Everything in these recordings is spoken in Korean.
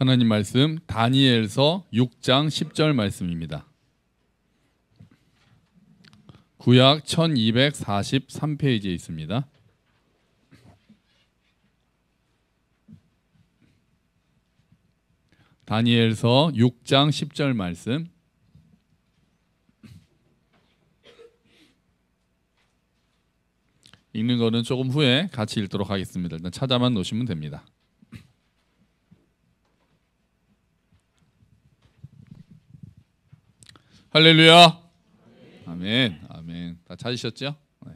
하나님 말씀 다니엘서 6장 10절 말씀입니다. 구약 1243페이지에 있습니다. 다니엘서 6장 10절 말씀. 읽는 거는 조금 후에 같이 읽도록 하겠습니다. 일단 찾아만 놓으시면 됩니다. 할렐루야. 아멘. 아멘. 다 찾으셨죠? 네.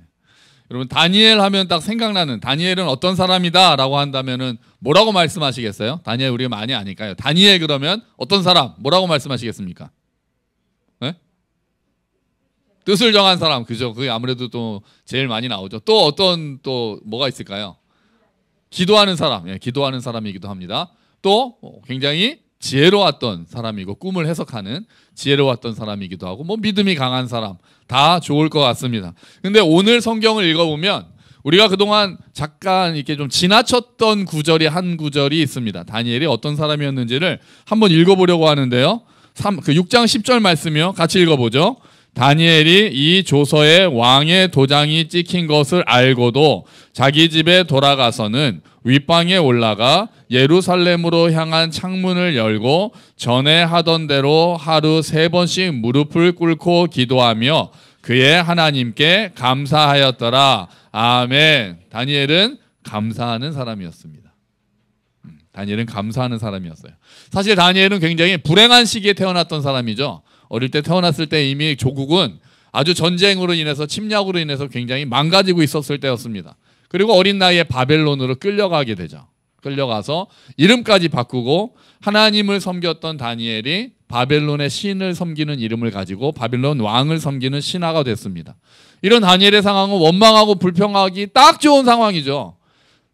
여러분 다니엘 하면 딱 생각나는, 다니엘은 어떤 사람이다 라고 한다면은 뭐라고 말씀하시겠어요? 다니엘 우리가 많이 아니까요. 다니엘 그러면 어떤 사람, 뭐라고 말씀하시겠습니까? 네? 뜻을 정한 사람, 그죠? 그게 아무래도 또 제일 많이 나오죠. 또 어떤, 또 뭐가 있을까요? 기도하는 사람, 예, 기도하는 사람이기도 합니다. 또 굉장히 지혜로웠던 사람이고, 꿈을 해석하는 지혜로웠던 사람이기도 하고, 뭐 믿음이 강한 사람, 다 좋을 것 같습니다. 근데 오늘 성경을 읽어보면 우리가 그동안 잠깐 이렇게 좀 지나쳤던 구절이 한 구절이 있습니다. 다니엘이 어떤 사람이었는지를 한번 읽어보려고 하는데요. 그 6장 10절 말씀이요. 같이 읽어보죠. 다니엘이 이 조서에 왕의 도장이 찍힌 것을 알고도 자기 집에 돌아가서는 윗방에 올라가 예루살렘으로 향한 창문을 열고 전에 하던 대로 하루 3번씩 무릎을 꿇고 기도하며 그의 하나님께 감사하였더라. 아멘. 다니엘은 감사하는 사람이었습니다. 다니엘은 감사하는 사람이었어요. 사실 다니엘은 굉장히 불행한 시기에 태어났던 사람이죠. 어릴 때 태어났을 때 이미 조국은 아주 전쟁으로 인해서, 침략으로 인해서 굉장히 망가지고 있었을 때였습니다. 그리고 어린 나이에 바벨론으로 끌려가게 되죠. 끌려가서 이름까지 바꾸고 하나님을 섬겼던 다니엘이 바벨론의 신을 섬기는 이름을 가지고 바벨론 왕을 섬기는 신하가 됐습니다. 이런 다니엘의 상황은 원망하고 불평하기 딱 좋은 상황이죠.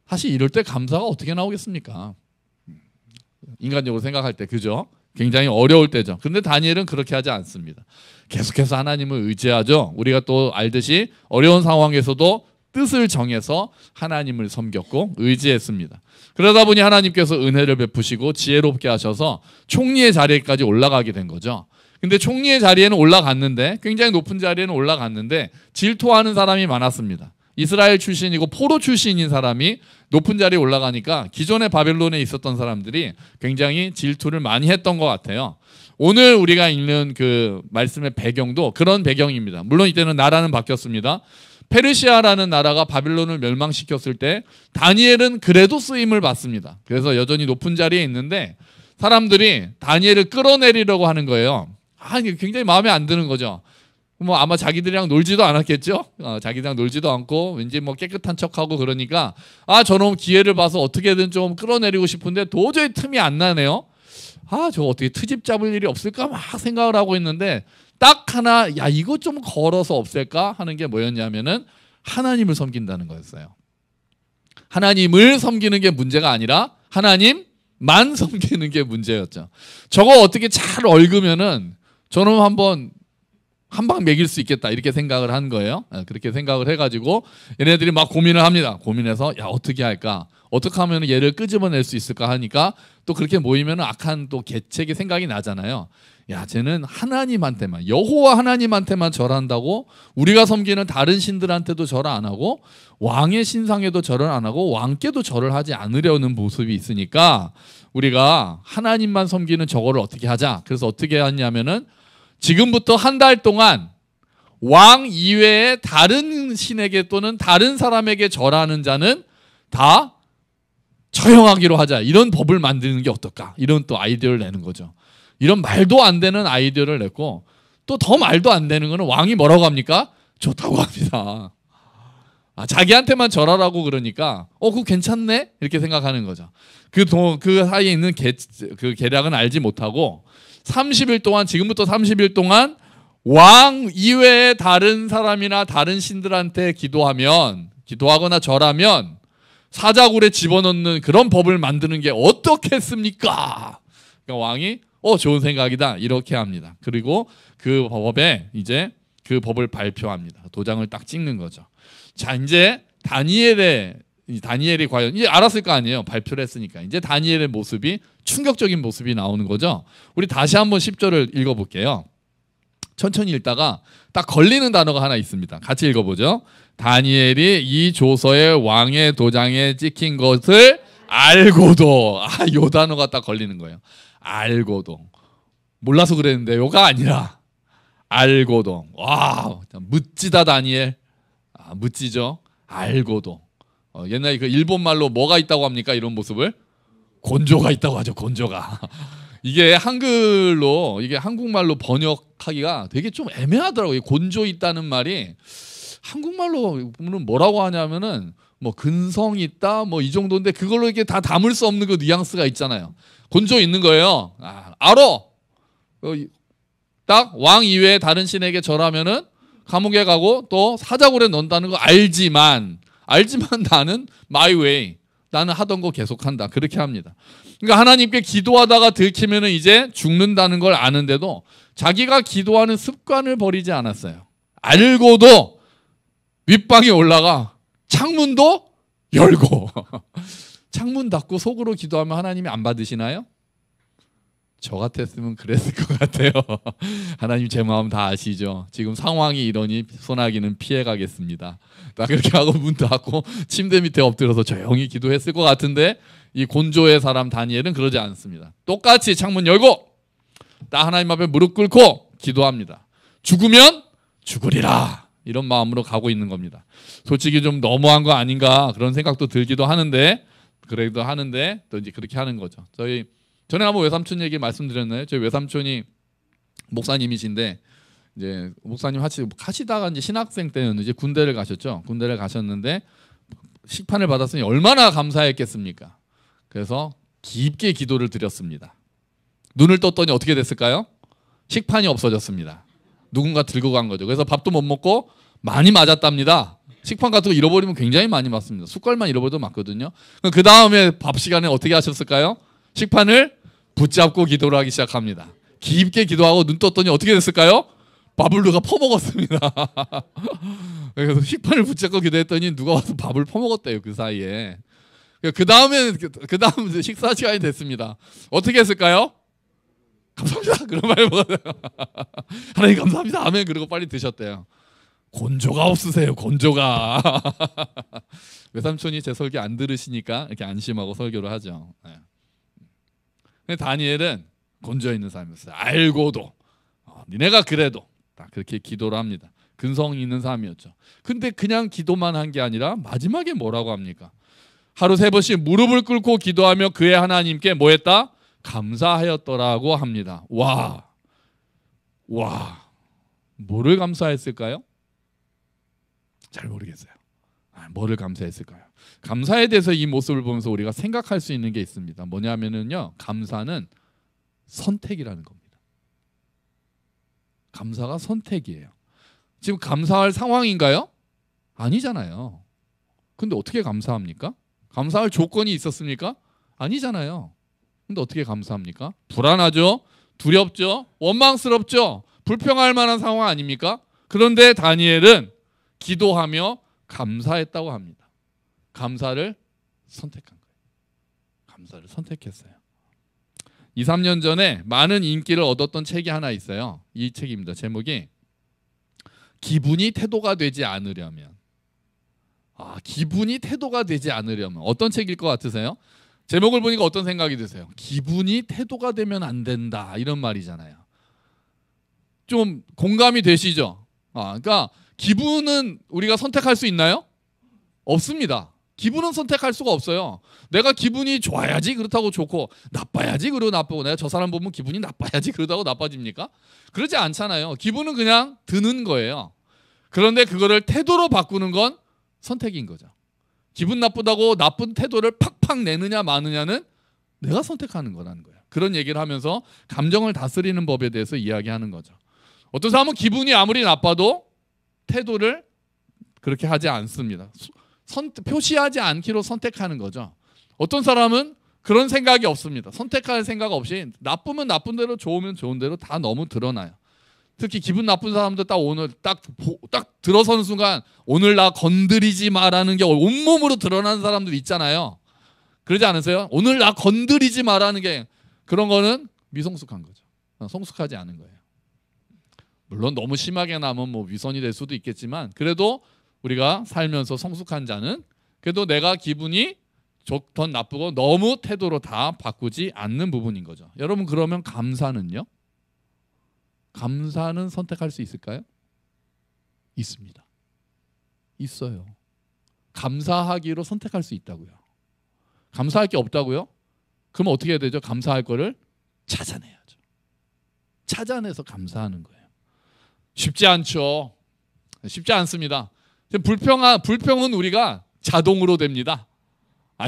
사실 이럴 때 감사가 어떻게 나오겠습니까? 인간적으로 생각할 때, 그죠? 굉장히 어려울 때죠. 그런데 다니엘은 그렇게 하지 않습니다. 계속해서 하나님을 의지하죠. 우리가 또 알듯이 어려운 상황에서도 뜻을 정해서 하나님을 섬겼고 의지했습니다. 그러다 보니 하나님께서 은혜를 베푸시고 지혜롭게 하셔서 총리의 자리에까지 올라가게 된 거죠. 근데 총리의 자리에는 올라갔는데, 굉장히 높은 자리에는 올라갔는데 질투하는 사람이 많았습니다. 이스라엘 출신이고 포로 출신인 사람이 높은 자리에 올라가니까 기존의 바벨론에 있었던 사람들이 굉장히 질투를 많이 했던 것 같아요. 오늘 우리가 읽는 그 말씀의 배경도 그런 배경입니다. 물론 이때는 나라는 바뀌었습니다. 페르시아라는 나라가 바빌론을 멸망시켰을 때 다니엘은 그래도 쓰임을 받습니다. 그래서 여전히 높은 자리에 있는데 사람들이 다니엘을 끌어내리려고 하는 거예요. 굉장히 마음에 안 드는 거죠. 뭐 아마 자기들이랑 놀지도 않았겠죠. 자기들이랑 놀지도 않고 왠지 뭐 깨끗한 척하고 그러니까 저놈 기회를 봐서 어떻게든 좀 끌어내리고 싶은데 도저히 틈이 안 나네요. 저 어떻게 트집 잡을 일이 없을까 막 생각을 하고 있는데 딱 하나, 이거 좀 걸어서 없앨까 하는 게 뭐였냐면은 하나님을 섬긴다는 거였어요. 하나님을 섬기는 게 문제가 아니라 하나님만 섬기는 게 문제였죠. 저거 어떻게 잘 얽으면은 저놈 한 방 먹일 수 있겠다, 이렇게 생각을 한 거예요. 그렇게 생각을 해가지고 얘네들이 막 고민을 합니다. 고민해서 어떻게 할까, 어떻게 하면 얘를 끄집어낼 수 있을까 하니까 또 그렇게 모이면 악한 또 계책이 생각이 나잖아요. 쟤는 하나님한테만, 여호와 하나님한테만 절한다고 우리가 섬기는 다른 신들한테도 절을 안 하고 왕의 신상에도 절을 안 하고 왕께도 절을 하지 않으려는 모습이 있으니까 우리가 하나님만 섬기는 저거를 어떻게 하자. 그래서 어떻게 하냐면은 지금부터 한 달 동안 왕 이외에 다른 신에게 또는 다른 사람에게 절하는 자는 다 처형하기로 하자. 이런 법을 만드는 게 어떨까? 이런 또 아이디어를 내는 거죠. 이런 말도 안 되는 아이디어를 냈고, 또 더 말도 안 되는 거는 왕이 뭐라고 합니까? 좋다고 합니다. 자기한테만 절하라고 그러니까 그거 괜찮네? 이렇게 생각하는 거죠. 그 사이에 있는 그 계략은 알지 못하고 30일 동안, 지금부터 30일 동안 왕 이외에 다른 사람이나 다른 신들한테 기도하거나 절하면 사자굴에 집어넣는 그런 법을 만드는 게 어떻겠습니까? 그러니까 왕이 좋은 생각이다, 이렇게 합니다. 그리고 그 법에 이제 그 법을 발표합니다. 도장을 딱 찍는 거죠. 자, 이제 다니엘의 이 다니엘이 과연 이제 알았을 거 아니에요. 발표를 했으니까. 이제 다니엘의 모습이 충격적인 모습이 나오는 거죠. 우리 다시 한번 10절을 읽어볼게요. 천천히 읽다가 딱 걸리는 단어가 하나 있습니다. 같이 읽어보죠. 다니엘이 이 조서에 왕의 도장에 찍힌 것을 알고도, 요 단어가 딱 걸리는 거예요. 알고도. 몰라서 그랬는데 요가 아니라 알고도. 와, 묻지다 다니엘. 묻지죠. 알고도. 옛날에 그 일본 말로 뭐가 있다고 합니까? 이런 모습을 곤조가 있다고 하죠. 곤조가. 이게 한글로, 이게 한국말로 번역하기가 되게 좀 애매하더라고요. 곤조 있다는 말이 한국말로는 뭐라고 하냐면은 뭐 근성 있다 뭐 이 정도인데 그걸로 이렇게 다 담을 수 없는 그 뉘앙스가 있잖아요. 곤조 있는 거예요. 알아. 딱 왕 이외에 다른 신에게 절하면은 감옥에 가고 또 사자굴에 넣는다는 거 알지만 나는 my way. 나는 하던 거 계속한다. 그렇게 합니다. 그러니까 하나님께 기도하다가 들키면은 이제 죽는다는 걸 아는데도 자기가 기도하는 습관을 버리지 않았어요. 알고도 윗방에 올라가 창문도 열고 창문 닫고 속으로 기도하면 하나님이 안 받으시나요? 저 같았으면 그랬을 것 같아요. 하나님 제 마음 다 아시죠? 지금 상황이 이러니 소나기는 피해가겠습니다. 딱 그렇게 하고 문 닫고 침대 밑에 엎드려서 조용히 기도했을 것 같은데 이 곤조의 사람 다니엘은 그러지 않습니다. 똑같이 창문 열고 딱 하나님 앞에 무릎 꿇고 기도합니다. 죽으면 죽으리라. 이런 마음으로 가고 있는 겁니다. 솔직히 좀 너무한 거 아닌가 그런 생각도 들기도 하는데 그래도 하는데 또 이제 그렇게 하는 거죠. 전에 한번 외삼촌 얘기 말씀드렸나요? 저희 외삼촌이 목사님이신데 이제 목사님 하시다가 이제 신학생 때였는지 군대를 가셨죠. 군대를 가셨는데 식판을 받았으니 얼마나 감사했겠습니까? 그래서 깊게 기도를 드렸습니다. 눈을 떴더니 어떻게 됐을까요? 식판이 없어졌습니다. 누군가 들고 간 거죠. 그래서 밥도 못 먹고 많이 맞았답니다. 식판 같은 거 잃어버리면 굉장히 많이 맞습니다. 숟갈만 잃어버려도 맞거든요. 그 다음에 밥 시간에 어떻게 하셨을까요? 식판을 붙잡고 기도를 하기 시작합니다. 깊게 기도하고 눈 떴더니 어떻게 됐을까요? 밥을 누가 퍼먹었습니다. 그래서 식판을 붙잡고 기도했더니 누가 와서 밥을 퍼먹었대요. 그 사이에. 그 다음 식사 시간이 됐습니다. 어떻게 했을까요? 감사합니다. 그런 말 먹었어요. 하나님 감사합니다. 아멘. 그리고 빨리 드셨대요. 곤조가 없으세요. 곤조가. 외삼촌이 제 설교 안 들으시니까 이렇게 안심하고 설교를 하죠. 네. 근데 다니엘은 곤조 있는 사람이었어요. 알고도 니네가 그래도 딱 그렇게 기도를 합니다. 근성 있는 사람이었죠. 근데 그냥 기도만 한 게 아니라 마지막에 뭐라고 합니까? 하루 3번씩 무릎을 꿇고 기도하며 그의 하나님께 뭐 했다? 감사하였더라고 합니다. 와, 뭐를 감사했을까요? 잘 모르겠어요. 뭐를 감사했을까요? 감사에 대해서 이 모습을 보면서 우리가 생각할 수 있는 게 있습니다. 뭐냐면은요, 감사는 선택이라는 겁니다. 감사가 선택이에요. 지금 감사할 상황인가요? 아니잖아요. 근데 어떻게 감사합니까? 감사할 조건이 있었습니까? 아니잖아요. 근데 어떻게 감사합니까? 불안하죠? 두렵죠? 원망스럽죠? 불평할 만한 상황 아닙니까? 그런데 다니엘은 기도하며 감사했다고 합니다. 감사를 선택한 거예요. 감사를 선택했어요. 2, 3년 전에 많은 인기를 얻었던 책이 하나 있어요. 이 책입니다. 제목이 기분이 태도가 되지 않으려면. 기분이 태도가 되지 않으려면 어떤 책일 것 같으세요? 제목을 보니까 어떤 생각이 드세요? 기분이 태도가 되면 안 된다 이런 말이잖아요. 좀 공감이 되시죠? 그러니까 기분은 우리가 선택할 수 있나요? 없습니다. 기분은 선택할 수가 없어요. 내가 기분이 좋아야지 그렇다고 좋고 나빠야지 그러고 나쁘고 내가 저 사람 보면 기분이 나빠야지 그러다고 나빠집니까? 그러지 않잖아요. 기분은 그냥 드는 거예요. 그런데 그거를 태도로 바꾸는 건 선택인 거죠. 기분 나쁘다고 나쁜 태도를 팍팍 내느냐 마느냐는 내가 선택하는 거라는 거예요. 그런 얘기를 하면서 감정을 다스리는 법에 대해서 이야기하는 거죠. 어떤 사람은 기분이 아무리 나빠도 태도를 그렇게 하지 않습니다. 표시하지 않기로 선택하는 거죠. 어떤 사람은 그런 생각이 없습니다. 선택할 생각 없이 나쁘면 나쁜 대로 좋으면 좋은 대로 다 너무 드러나요. 특히 기분 나쁜 사람들 딱 오늘 딱 들어서는 순간 오늘 나 건드리지 마라는 게 온몸으로 드러나는 사람들 있잖아요. 그러지 않으세요? 오늘 나 건드리지 마라는 게 그런 거는 미성숙한 거죠. 성숙하지 않은 거예요. 물론 너무 심하게 나면 뭐 위선이 될 수도 있겠지만 그래도 우리가 살면서 성숙한 자는 그래도 내가 기분이 좋든 나쁘고 너무 태도로 다 바꾸지 않는 부분인 거죠. 여러분 그러면 감사는요? 감사는 선택할 수 있을까요? 있습니다. 있어요. 감사하기로 선택할 수 있다고요. 감사할 게 없다고요? 그럼 어떻게 해야 되죠? 감사할 거를 찾아내야죠. 찾아내서 감사하는 거예요. 쉽지 않죠. 쉽지 않습니다. 불평은 우리가 자동으로 됩니다.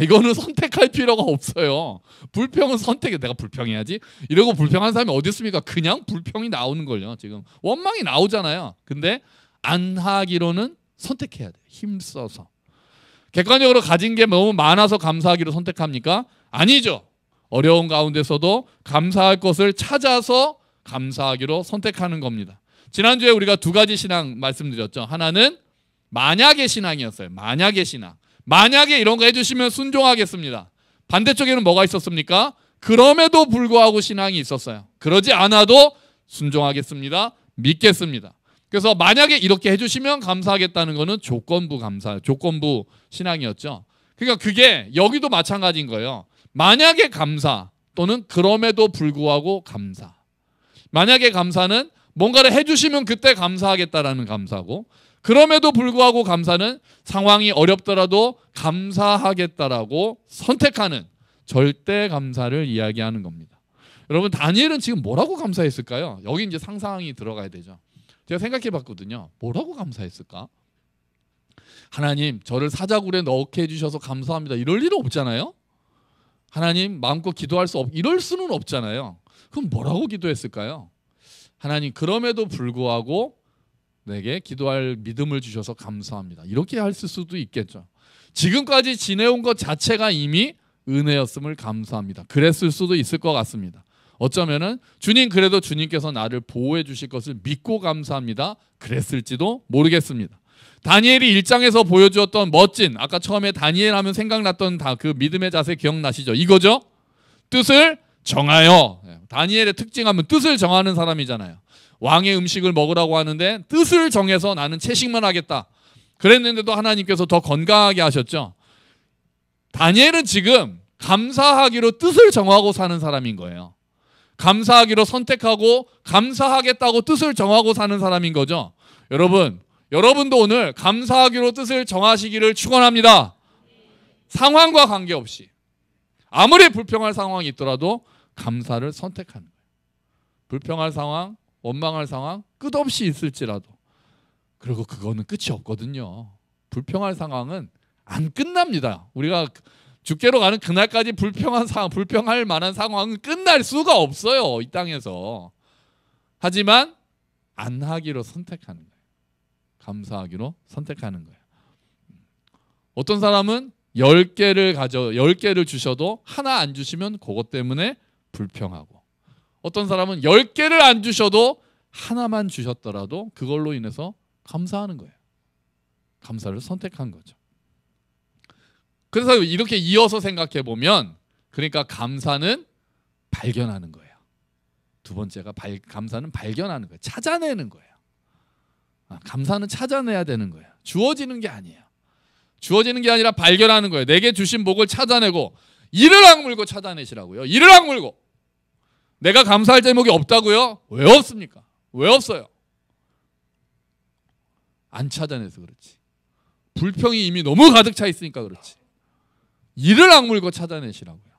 이거는 선택할 필요가 없어요. 불평은 선택해. 내가 불평해야지 이러고 불평하는 사람이 어디 있습니까? 그냥 불평이 나오는 걸요. 지금 원망이 나오잖아요. 근데 안 하기로는 선택해야 돼. 힘써서. 객관적으로 가진 게 너무 많아서 감사하기로 선택합니까? 아니죠. 어려운 가운데서도 감사할 것을 찾아서 감사하기로 선택하는 겁니다. 지난주에 우리가 두 가지 신앙 말씀드렸죠. 하나는 만약의 신앙이었어요. 만약의 신앙. 만약에 이런 거 해주시면 순종하겠습니다. 반대쪽에는 뭐가 있었습니까? 그럼에도 불구하고 신앙이 있었어요. 그러지 않아도 순종하겠습니다. 믿겠습니다. 그래서 만약에 이렇게 해주시면 감사하겠다는 거는 조건부 감사, 조건부 신앙이었죠. 그러니까 그게 여기도 마찬가지인 거예요. 만약에 감사 또는 그럼에도 불구하고 감사. 만약에 감사는 뭔가를 해주시면 그때 감사하겠다라는 감사고, 그럼에도 불구하고 감사는 상황이 어렵더라도 감사하겠다라고 선택하는 절대 감사를 이야기하는 겁니다. 여러분 다니엘은 지금 뭐라고 감사했을까요? 여기 이제 상상이 들어가야 되죠. 제가 생각해 봤거든요. 뭐라고 감사했을까? 하나님 저를 사자굴에 넣게 해주셔서 감사합니다. 이럴 일은 없잖아요. 하나님 마음껏 기도할 수 이럴 수는 없잖아요. 그럼 뭐라고 기도했을까요? 하나님 그럼에도 불구하고 내게 기도할 믿음을 주셔서 감사합니다. 이렇게 했을 수도 있겠죠. 지금까지 지내온 것 자체가 이미 은혜였음을 감사합니다. 그랬을 수도 있을 것 같습니다. 어쩌면은 주님 그래도 주님께서 나를 보호해 주실 것을 믿고 감사합니다. 그랬을지도 모르겠습니다. 다니엘이 1장에서 보여주었던 멋진 아까 처음에 다니엘 하면 생각났던 그 믿음의 자세 기억나시죠? 이거죠? 뜻을 정하여. 다니엘의 특징하면 뜻을 정하는 사람이잖아요. 왕의 음식을 먹으라고 하는데 뜻을 정해서 나는 채식만 하겠다. 그랬는데도 하나님께서 더 건강하게 하셨죠. 다니엘은 지금 감사하기로 뜻을 정하고 사는 사람인 거예요. 감사하기로 선택하고 감사하겠다고 뜻을 정하고 사는 사람인 거죠. 여러분도 오늘 감사하기로 뜻을 정하시기를 축원합니다. 상황과 관계없이 아무리 불평할 상황이 있더라도 감사를 선택하는 거예요. 불평할 상황, 원망할 상황 끝없이 있을지라도. 그리고 그거는 끝이 없거든요. 불평할 상황은 안 끝납니다. 우리가 죽게로 가는 그날까지 불평할 만한 상황은 끝날 수가 없어요. 이 땅에서. 하지만 안 하기로 선택하는 거예요. 감사하기로 선택하는 거예요. 어떤 사람은 10개를 주셔도 하나 안 주시면 그것 때문에 불평하고, 어떤 사람은 10개를 안 주셔도 하나만 주셨더라도 그걸로 인해서 감사하는 거예요. 감사를 선택한 거죠. 그래서 이렇게 이어서 생각해 보면, 그러니까 감사는 발견하는 거예요. 두 번째가 감사는 발견하는 거예요. 찾아내는 거예요. 감사는 찾아내야 되는 거예요. 주어지는 게 아니에요. 주어지는 게 아니라 발견하는 거예요. 내게 주신 복을 찾아내고, 이를 악물고 찾아내시라고요. 이를 악물고. 내가 감사할 제목이 없다고요? 왜 없습니까? 왜 없어요? 안 찾아내서 그렇지. 불평이 이미 너무 가득 차 있으니까 그렇지. 이를 악물고 찾아내시라고요.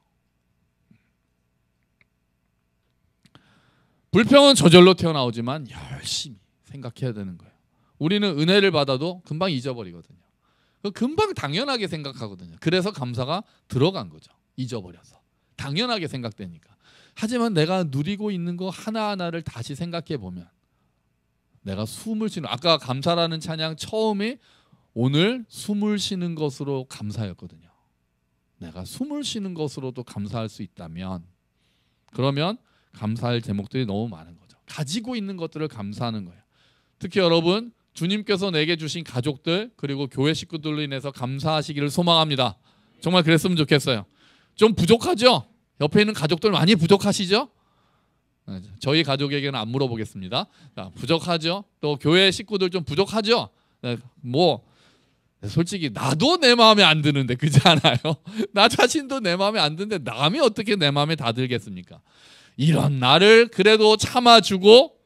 불평은 저절로 튀어나오지만 열심히 생각해야 되는 거예요. 우리는 은혜를 받아도 금방 잊어버리거든요. 금방 당연하게 생각하거든요. 그래서 감사가 들어간 거죠. 잊어버려서. 당연하게 생각되니까. 하지만 내가 누리고 있는 거 하나하나를 다시 생각해 보면, 내가 숨을 쉬는, 아까 감사라는 찬양 처음에 오늘 숨을 쉬는 것으로 감사였거든요. 내가 숨을 쉬는 것으로도 감사할 수 있다면, 그러면 감사할 제목들이 너무 많은 거죠. 가지고 있는 것들을 감사하는 거예요. 특히 여러분 주님께서 내게 주신 가족들 그리고 교회 식구들로 인해서 감사하시기를 소망합니다. 정말 그랬으면 좋겠어요. 좀 부족하죠? 옆에 있는 가족들 많이 부족하시죠? 저희 가족에게는 안 물어보겠습니다. 자, 부족하죠? 또 교회 식구들 좀 부족하죠? 뭐 솔직히 나도 내 마음에 안 드는데 그렇지 않아요? 나 자신도 내 마음에 안 드는데 남이 어떻게 내 마음에 다 들겠습니까? 이런 나를 그래도 참아주고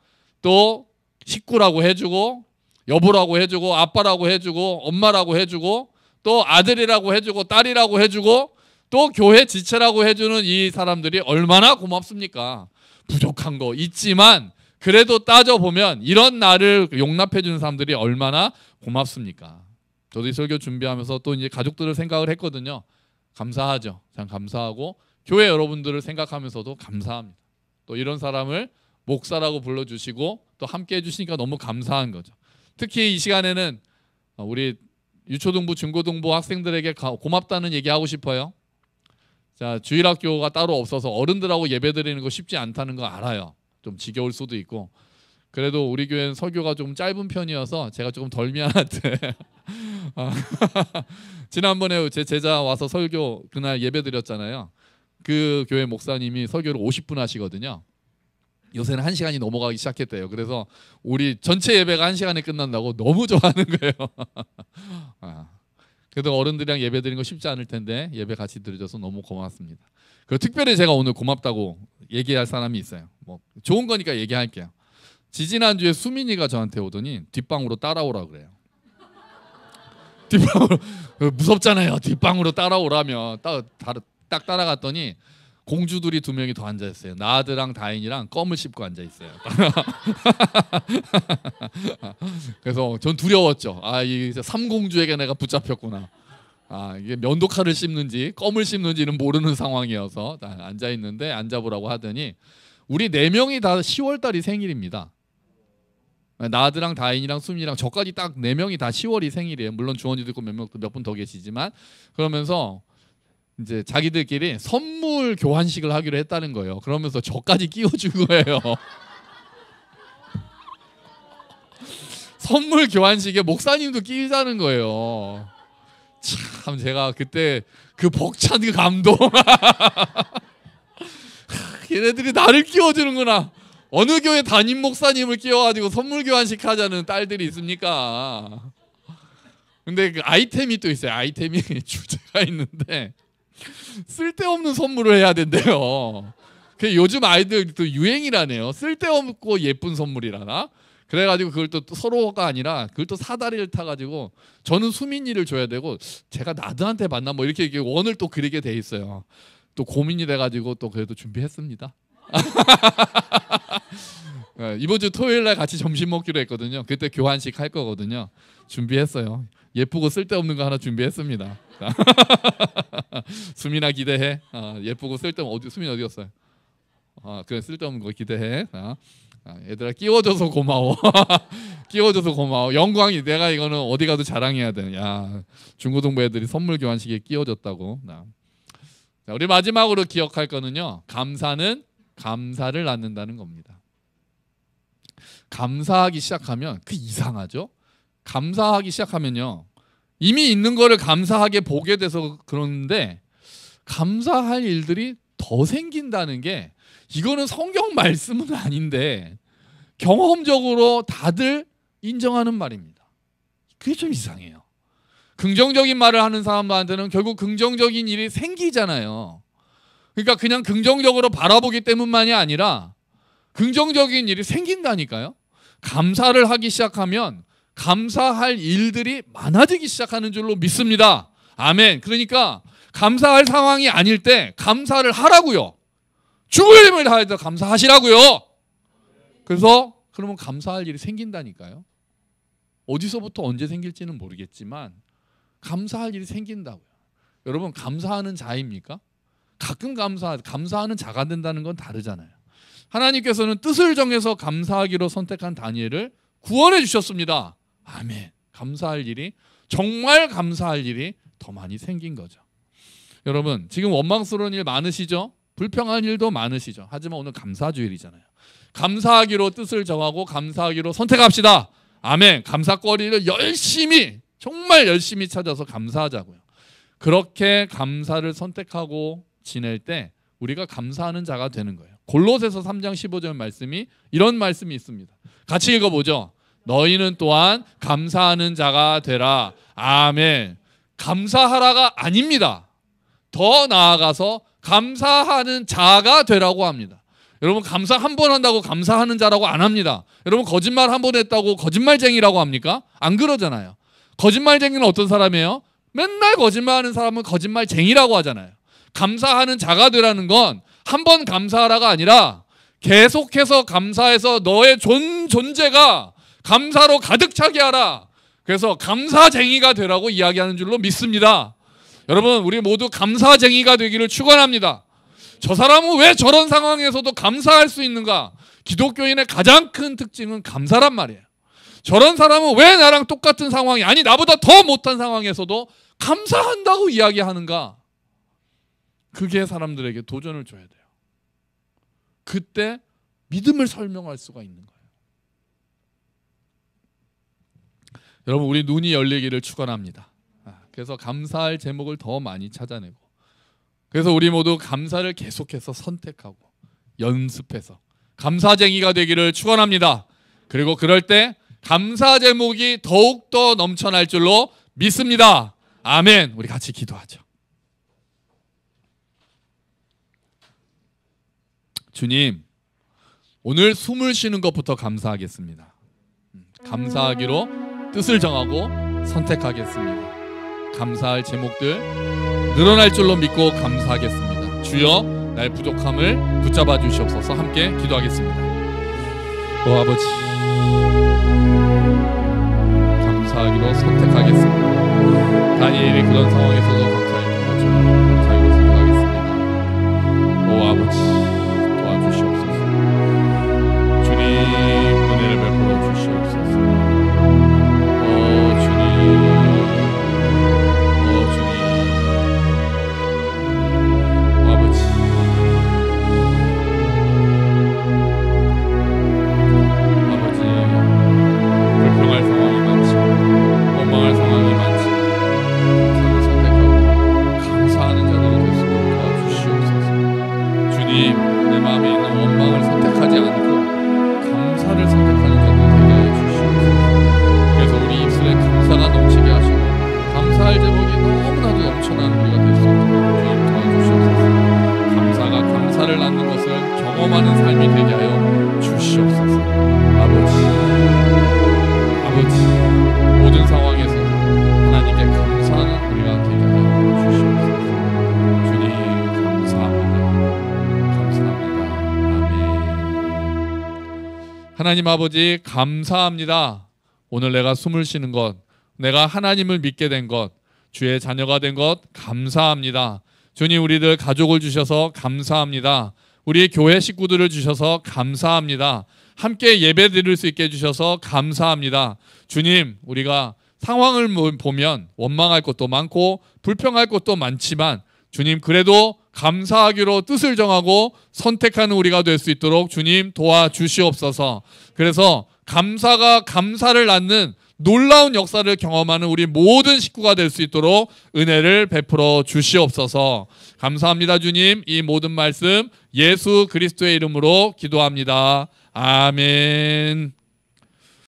또 식구라고 해주고 여보라고 해주고 아빠라고 해주고 엄마라고 해주고 또 아들이라고 해주고 딸이라고 해주고 또 교회 지체라고 해주는 이 사람들이 얼마나 고맙습니까? 부족한 거 있지만 그래도 따져보면 이런 나를 용납해주는 사람들이 얼마나 고맙습니까? 저도 이 설교 준비하면서 또 이제 가족들을 생각을 했거든요. 감사하죠. 참 감사하고 교회 여러분들을 생각하면서도 감사합니다. 또 이런 사람을 목사라고 불러주시고 또 함께 해주시니까 너무 감사한 거죠. 특히 이 시간에는 우리 유초등부 중고등부 학생들에게 고맙다는 얘기하고 싶어요. 자, 주일학교가 따로 없어서 어른들하고 예배드리는 거 쉽지 않다는 거 알아요. 좀 지겨울 수도 있고 그래도 우리 교회는 설교가 좀 짧은 편이어서 제가 조금 덜 미안한데 지난번에 제 제자 와서 설교 그날 예배 드렸잖아요. 그 교회 목사님이 설교를 50분 하시거든요. 요새는 1시간이 넘어가기 시작했대요. 그래서 우리 전체 예배가 1시간에 끝난다고 너무 좋아하는 거예요. 그래도 어른들이랑 예배 드리는 거 쉽지 않을 텐데 예배 같이 드려줘서 너무 고맙습니다. 그리고 특별히 제가 오늘 고맙다고 얘기할 사람이 있어요. 뭐 좋은 거니까 얘기할게요. 지지난주에 수민이가 저한테 오더니 뒷방으로 따라오라 그래요. 뒷방으로 무섭잖아요. 뒷방으로 따라오라면 딱 따라갔더니 공주들이 2명이 더 앉아 있어요. 나드랑 다인이랑 껌을 씹고 앉아 있어요. 그래서 전 두려웠죠. 이 삼공주에게 내가 붙잡혔구나. 이게 면도칼을 씹는지 껌을 씹는지는 모르는 상황이어서 앉아 있는데 앉아보라고 하더니 우리 4명이 다 10월 달이 생일입니다. 나드랑 다인이랑 수민이랑 저까지 딱 4명이 다 10월이 생일이에요. 물론 주원이도 있고 몇 분 더 계시지만 그러면서 이제 자기들끼리 선물 교환식을 하기로 했다는 거예요. 그러면서 저까지 끼워준 거예요. 선물 교환식에 목사님도 끼자는 거예요. 참 제가 그때 그 벅찬 그 감동. 얘네들이 나를 끼워주는구나. 어느 교회 담임 목사님을 끼워가지고 선물 교환식 하자는 딸들이 있습니까? 근데 그 아이템이 또 있어요. 아이템이 주제가 있는데 쓸데없는 선물을 해야 된대요. 그 요즘 아이들 또 유행이라네요. 쓸데없고 예쁜 선물이라나. 그래가지고 그걸 또 서로가 아니라 그걸 또 사다리를 타가지고 저는 수민이를 줘야 되고 제가 나드한테 받나 뭐 이렇게 원을 또 그리게 돼 있어요. 또 고민이 돼가지고 또 그래도 준비했습니다. 이번 주 토요일 날 같이 점심 먹기로 했거든요. 그때 교환식 할 거거든요. 준비했어요. 예쁘고 쓸데없는 거 하나 준비했습니다. 수민아 기대해. 예쁘고 쓸데없는 수민 어디 갔어요? 그래 쓸데없는 거 기대해. 얘들아 끼워줘서 고마워. 끼워줘서 고마워. 영광이 내가 이거는 어디 가도 자랑해야 돼. 야 중고등부 애들이 선물 교환식에 끼워줬다고. 자, 우리 마지막으로 기억할 거는요. 감사는 감사를 낳는다는 겁니다. 감사하기 시작하면 그 이상하죠? 감사하기 시작하면요. 이미 있는 거를 감사하게 보게 돼서 그러는데 감사할 일들이 더 생긴다는 게 이거는 성경 말씀은 아닌데 경험적으로 다들 인정하는 말입니다. 그게 좀 이상해요. 긍정적인 말을 하는 사람들한테는 결국 긍정적인 일이 생기잖아요. 그러니까 그냥 긍정적으로 바라보기 때문만이 아니라 긍정적인 일이 생긴다니까요. 감사를 하기 시작하면 감사할 일들이 많아지기 시작하는 줄로 믿습니다. 아멘. 그러니까 감사할 상황이 아닐 때 감사를 하라고요. 죽을 힘을 다해서 감사하시라고요. 그래서 그러면 감사할 일이 생긴다니까요. 어디서부터 언제 생길지는 모르겠지만 감사할 일이 생긴다고요. 여러분 감사하는 자입니까? 가끔 감사하는 자가 된다는 건 다르잖아요. 하나님께서는 뜻을 정해서 감사하기로 선택한 다니엘을 구원해 주셨습니다. 아멘. 감사할 일이 정말 감사할 일이 더 많이 생긴 거죠. 여러분 지금 원망스러운 일 많으시죠? 불평한 일도 많으시죠. 하지만 오늘 감사주일이잖아요. 감사하기로 뜻을 정하고 감사하기로 선택합시다. 아멘. 감사거리를 열심히, 정말 열심히 찾아서 감사하자고요. 그렇게 감사를 선택하고 지낼 때 우리가 감사하는 자가 되는 거예요. 골로새서 3장 15절 말씀이 이런 말씀이 있습니다. 같이 읽어보죠. 너희는 또한 감사하는 자가 되라. 아멘. 감사하라가 아닙니다. 더 나아가서 감사하는 자가 되라고 합니다. 여러분, 감사 한 번 한다고 감사하는 자라고 안 합니다. 여러분, 거짓말 한 번 했다고 거짓말쟁이라고 합니까? 안 그러잖아요. 거짓말쟁이는 어떤 사람이에요? 맨날 거짓말하는 사람은 거짓말쟁이라고 하잖아요. 감사하는 자가 되라는 건 한 번 감사하라가 아니라 계속해서 감사해서 너의 존재가 감사로 가득 차게 하라. 그래서 감사쟁이가 되라고 이야기하는 줄로 믿습니다. 여러분, 우리 모두 감사쟁이가 되기를 축원합니다. 저 사람은 왜 저런 상황에서도 감사할 수 있는가? 기독교인의 가장 큰 특징은 감사란 말이에요. 저런 사람은 왜 나랑 똑같은 상황이, 아니 나보다 더 못한 상황에서도 감사한다고 이야기하는가? 그게 사람들에게 도전을 줘야 돼요. 그때 믿음을 설명할 수가 있는 거예요. 여러분, 우리 눈이 열리기를 축원합니다. 그래서 감사할 제목을 더 많이 찾아내고, 그래서 우리 모두 감사를 계속해서 선택하고 연습해서 감사쟁이가 되기를 축원합니다. 그리고 그럴 때 감사 제목이 더욱더 넘쳐날 줄로 믿습니다. 아멘. 우리 같이 기도하죠. 주님, 오늘 숨을 쉬는 것부터 감사하겠습니다. 감사하기로 뜻을 정하고 선택하겠습니다. 감사할 제목들 늘어날 줄로 믿고 감사하겠습니다. 주여, 나의 부족함을 붙잡아 주시옵소서. 함께 기도하겠습니다. 오 아버지, 감사하기로 선택하겠습니다. 다니엘이 그런 상황에서도 감사했던 것처럼 감사하기로 선택하겠습니다. 오 아버지, 도와주시옵소서. 주님, 은혜를 베풀어 주시옵소서. 오 주님, 내 마음에 있는 원망을 선택하지 않고 감사를 선택하는 자들 되게 하여 주시옵소서. 그래서 우리 입술에 감사가 넘치게 하시고 감사할 제목이 너무나도 넘쳐나는 우리가 될 수 있도록 주님 도와주시옵소서. 감사가 감사를 낳는 것을 경험하는 삶이 되게 하여 주시옵소서. 아버지, 모든 상황에서 하나님께 감사하는 우리가 되게 하여 주시옵소서. 주님, 감사합니다. 하나님 아버지, 감사합니다. 오늘 내가 숨을 쉬는 것, 내가 하나님을 믿게 된 것, 주의 자녀가 된 것 감사합니다. 주님, 우리들 가족을 주셔서 감사합니다. 우리 교회 식구들을 주셔서 감사합니다. 함께 예배 드릴 수 있게 해주셔서 감사합니다. 주님, 우리가 상황을 보면 원망할 것도 많고 불평할 것도 많지만 주님, 그래도 감사하기로 뜻을 정하고 선택하는 우리가 될 수 있도록 주님 도와주시옵소서. 그래서 감사가 감사를 낳는 놀라운 역사를 경험하는 우리 모든 식구가 될 수 있도록 은혜를 베풀어 주시옵소서. 감사합니다. 주님, 이 모든 말씀 예수 그리스도의 이름으로 기도합니다. 아멘.